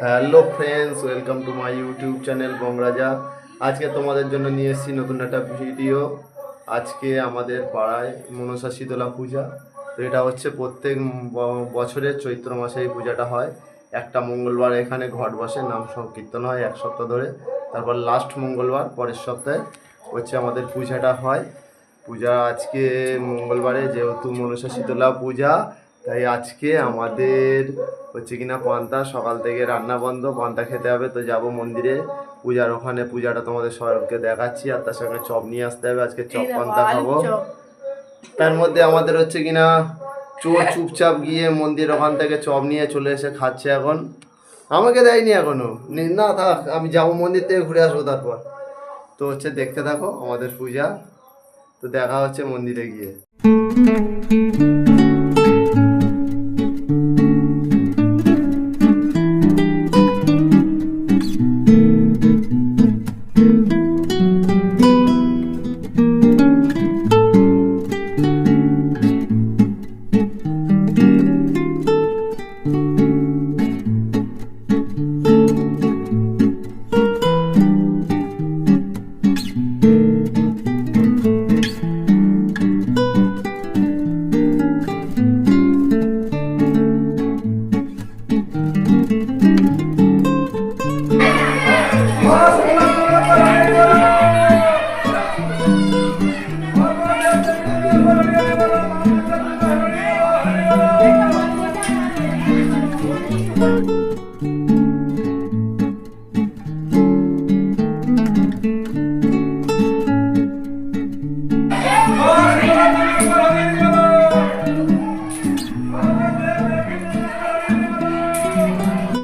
Hello friends, welcome to my YouTube channel Bongraja. আজকে তোমাদের জন্য নিয়ে এসেছি নতুন একটা ভিডিও। আজকে আমাদের পাড়ায় মনসা শীতলা পূজা। তো এটা হচ্ছে প্রত্যেক বছরের চৈত্র মাসে এই পূজাটা হয়। একটা মঙ্গলবার এখানে ঘট বসে, নাম সংকীর্তন হয় এক সপ্তাহ ধরে। তারপর লাস্ট মঙ্গলবার পরের সপ্তাহে হচ্ছে আমাদের পূজাটা হয়। পূজা আজকে মঙ্গলবারে, যেহেতু মনসা শীতলা পূজা, তাই আজকে আমাদের হচ্ছে কিনা পান্তা, সকাল থেকে রান্না বন্ধ, পান্তা খেতে হবে। তো যাব মন্দিরে পূজার ওখানে, পূজাটা তোমাদের সবাইকে দেখাচ্ছি। আর তার সঙ্গে চপ নিয়ে আসতে হবে, আজকে চপ পান্তা খাবো। তার মধ্যে আমাদের হচ্ছে কিনা চোর চুপচাপ গিয়ে মন্দির ওখান থেকে চপ নিয়ে চলে এসে খাচ্ছে এখন। আমাকে দেয়নি এখনো, না থাক, আমি যাবো মন্দির থেকে ঘুরে আসবো তারপর। তো হচ্ছে দেখতে থাকো আমাদের পূজা। তো দেখা হচ্ছে মন্দিরে গিয়ে।